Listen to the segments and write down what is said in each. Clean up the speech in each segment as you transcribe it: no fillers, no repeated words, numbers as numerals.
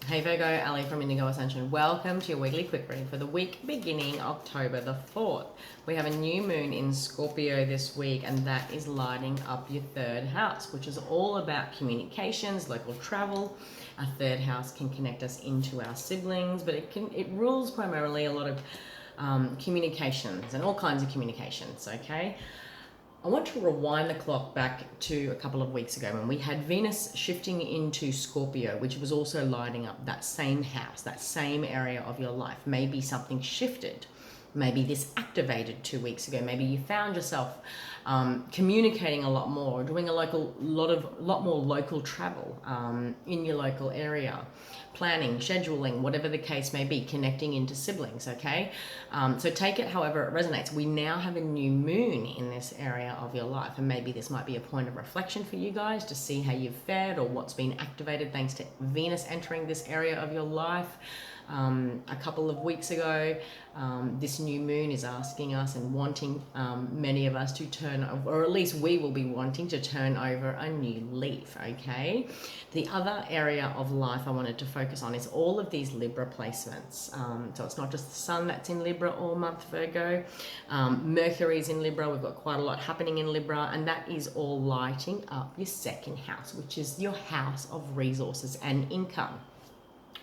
Hey Virgo, Ali from Indigo Ascension. Welcome to your weekly quick read for the week beginning October the 4th. We have a new moon in Scorpio this week, and that is lighting up your third house, which is all about communications, local travel. Our third house can connect us into our siblings, but it rules primarily a lot of communications and all kinds of communications, okay? I want to rewind the clock back to a couple of weeks ago when we had Venus shifting into Scorpio, which was also lighting up that same house, that same area of your life. Maybe something shifted. Maybe this activated 2 weeks ago. Maybe you found yourself communicating a lot more, doing a lot more local travel in your local area, planning, scheduling, whatever the case may be, connecting into siblings. Okay, so take it however it resonates. We now have a new moon in this area of your life, and maybe this might be a point of reflection for you guys to see how you've fared or what's been activated thanks to Venus entering this area of your life. A couple of weeks ago, this new moon is asking us and wanting many of us to turn, or at least we will be wanting to turn over a new leaf, okay? The other area of life I wanted to focus on is all of these Libra placements. So it's not just the sun that's in Libra all month, Virgo. Mercury's in Libra. We've got quite a lot happening in Libra, and that is all lighting up your second house, which is your house of resources and income.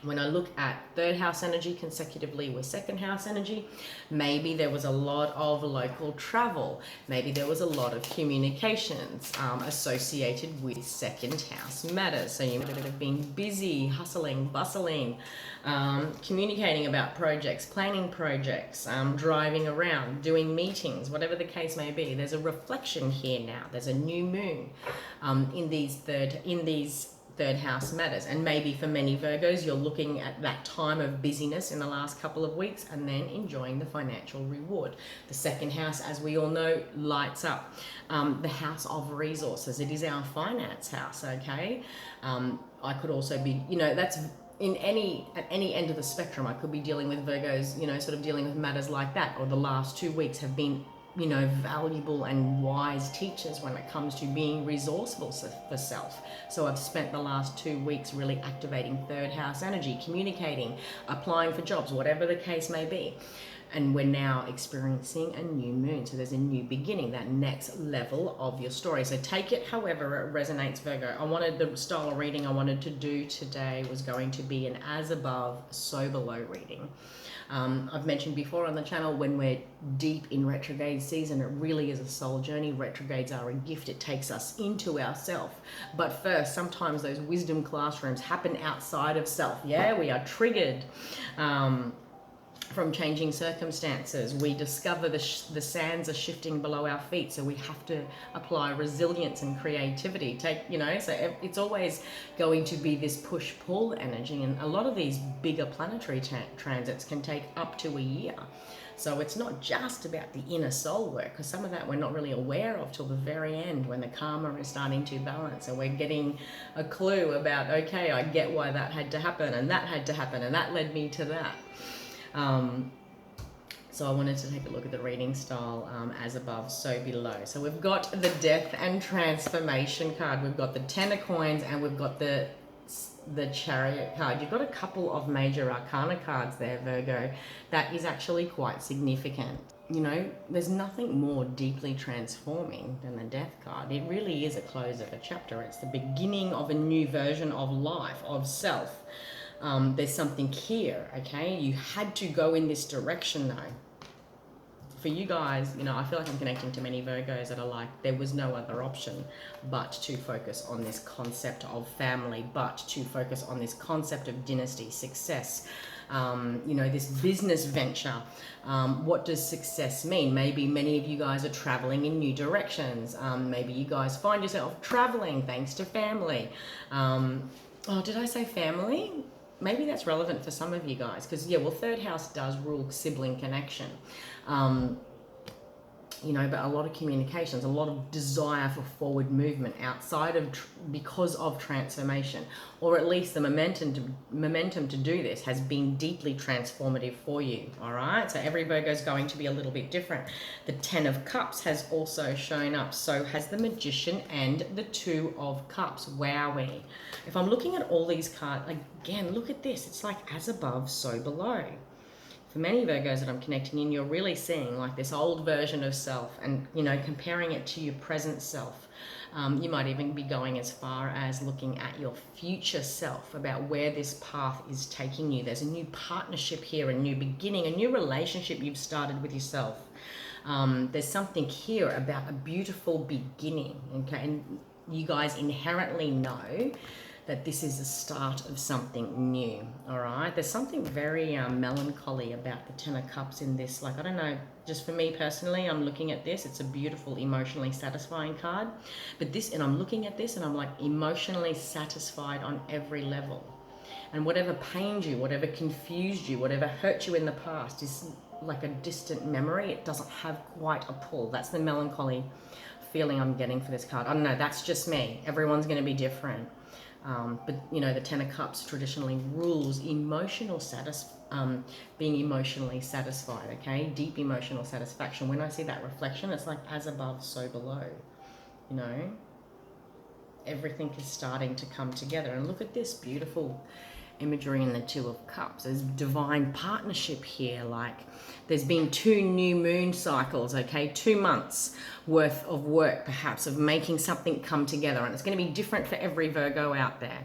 When I look at third house energy consecutively with second house energy, maybe there was a lot of local travel. Maybe there was a lot of communications associated with second house matters. So you might have been busy, hustling, bustling, communicating about projects, planning projects, driving around, doing meetings, whatever the case may be. There's a reflection here now. There's a new moon in these third house matters, and maybe for many Virgos you're looking at that time of busyness in the last couple of weeks and then enjoying the financial reward. The second house, as we all know, lights up the house of resources. It is our finance house, okay? I could also be, that's at any end of the spectrum. I could be dealing with Virgos, sort of dealing with matters like that, or the last 2 weeks have been valuable and wise teachers when it comes to being resourceful for self. So I've spent the last 2 weeks really activating third house energy, communicating, applying for jobs, whatever the case may be. And we're now experiencing a new moon. So there's a new beginning, that next level of your story. So take it however it resonates, Virgo. The style of reading I wanted to do today was going to be an as above, so below reading. I've mentioned before on the channel, when we're deep in retrograde season, it really is a soul journey. Retrogrades are a gift. It takes us into ourself. But first, sometimes those wisdom classrooms happen outside of self. Yeah, we are triggered from changing circumstances. We discover the sands are shifting below our feet, so we have to apply resilience and creativity. So it's always going to be this push-pull energy, and a lot of these bigger planetary transits can take up to a year. So it's not just about the inner soul work, because some of that we're not really aware of till the very end when the karma is starting to balance and we're getting a clue about, okay, I get why that had to happen and that had to happen and that led me to that. So I wanted to take a look at the reading style, as above, so below. So we've got the Death and Transformation card. We've got the Ten of Coins, and we've got the Chariot card. You've got a couple of major arcana cards there, Virgo. That is actually quite significant. There's nothing more deeply transforming than the Death card. It really is a close of a chapter. It's the beginning of a new version of life, of self. There's something here, okay? You had to go in this direction though. For you guys, I feel like I'm connecting to many Virgos that are like, there was no other option but to focus on this concept of family, but to focus on this concept of dynasty, success, this business venture. What does success mean? Maybe many of you guys are traveling in new directions. Maybe you guys find yourself traveling thanks to family. Did I say family? Maybe that's relevant for some of you guys, because third house does rule sibling connection. you know, but a lot of communications, a lot of desire for forward movement outside of because of transformation, or at least the momentum to do this has been deeply transformative for you. All right, so every Virgo is going to be a little bit different. The 10 of Cups has also shown up, so has the Magician and the 2 of Cups. Wowee. If I'm looking at all these cards again, look at this, it's like as above so below. For many Virgos that I'm connecting in, you're really seeing like this old version of self and, you know, comparing it to your present self. You might even be going as far as looking at your future self, about where this path is taking you. There's a new partnership here, a new beginning, a new relationship you've started with yourself. There's something here about a beautiful beginning, okay? And you guys inherently know that this is the start of something new. All right, there's something very melancholy about the 10 of Cups in this. Like, I don't know, just for me personally, I'm looking at this, it's a beautiful, emotionally satisfying card, but this, and I'm looking at this and I'm like emotionally satisfied on every level. And whatever pained you, whatever confused you, whatever hurt you in the past is like a distant memory. It doesn't have quite a pull. That's the melancholy feeling I'm getting for this card. I don't know, that's just me. Everyone's going to be different. But you know, the 10 of Cups traditionally rules emotional being emotionally satisfied, okay? Deep emotional satisfaction. When I see that reflection, it's like as above, so below, you know? Everything is starting to come together. And look at this beautiful imagery in the 2 of Cups. There's divine partnership here. Like, there's been 2 new moon cycles, okay? 2 months worth of work, perhaps, of making something come together. And it's going to be different for every Virgo out there.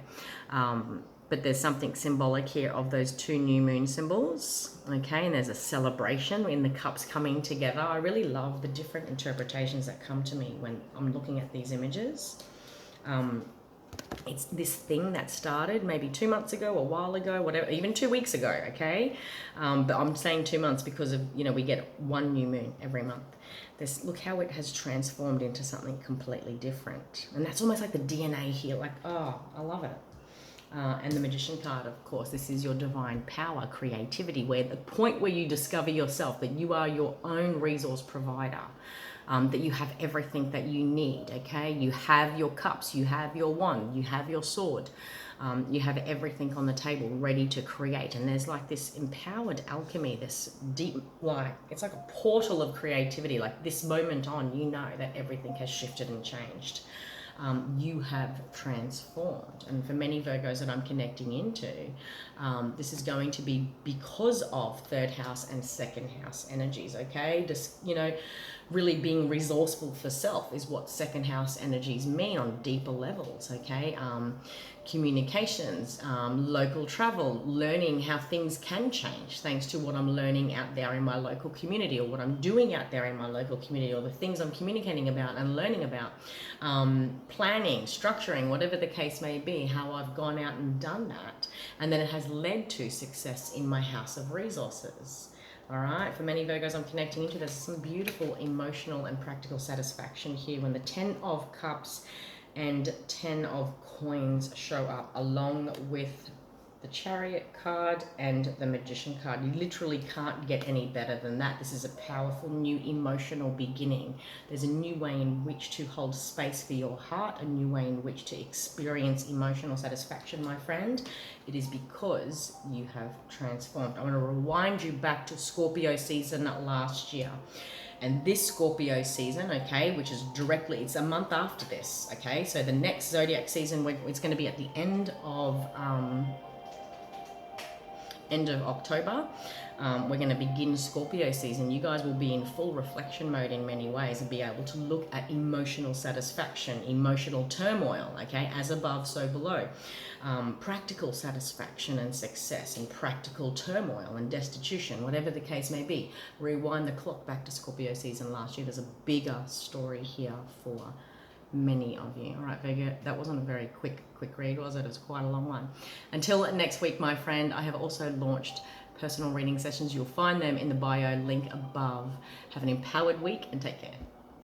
But there's something symbolic here of those 2 new moon symbols, okay? And there's a celebration in the cups coming together. I really love the different interpretations that come to me when I'm looking at these images. It's this thing that started maybe 2 months ago, a while ago, whatever, even 2 weeks ago, okay? But I'm saying 2 months because of, you know, we get 1 new moon every month. Look how it has transformed into something completely different. And that's almost like the DNA here, like, oh, I love it. And the Magician card, of course, this is your divine power, creativity, where the point where you discover yourself, that you are your own resource provider. That you have everything that you need, okay? You have your cups, you have your wand, you have your sword. You have everything on the table ready to create. And there's like this empowered alchemy, this deep, like, it's like a portal of creativity. Like this moment on, you know that everything has shifted and changed. You have transformed. And for many Virgos that I'm connecting into, this is going to be because of 3rd house and 2nd house energies, okay? Just, you know, really being resourceful for self is what 2nd house energies mean on deeper levels, okay? Communications, local travel, learning how things can change thanks to what I'm learning out there in my local community, or what I'm doing out there in my local community, or the things I'm communicating about and learning about, planning, structuring, whatever the case may be, how I've gone out and done that. And then it has led to success in my house of resources. All right, for many Virgos I'm connecting into, there's some beautiful emotional and practical satisfaction here when the 10 of Cups and 10 of Coins show up, along with the Chariot card and the Magician card. You literally can't get any better than that. This is a powerful new emotional beginning. There's a new way in which to hold space for your heart, a new way in which to experience emotional satisfaction, my friend. It is because you have transformed. I want to rewind you back to Scorpio season last year. And this Scorpio season, okay, which is directly, it's a month after this, okay? So the next zodiac season, it's going to be at the end of October. We're going to begin Scorpio season. You guys will be in full reflection mode in many ways and be able to look at emotional satisfaction, emotional turmoil, okay, as above, so below. Practical satisfaction and success, and practical turmoil and destitution, whatever the case may be. Rewind the clock back to Scorpio season last year. There's a bigger story here for many of you. All right, Virgo, that wasn't a very quick read, was it? It was quite a long one. Until next week, my friend, I have also launched personal reading sessions. You'll find them in the bio link above. Have an empowered week and take care.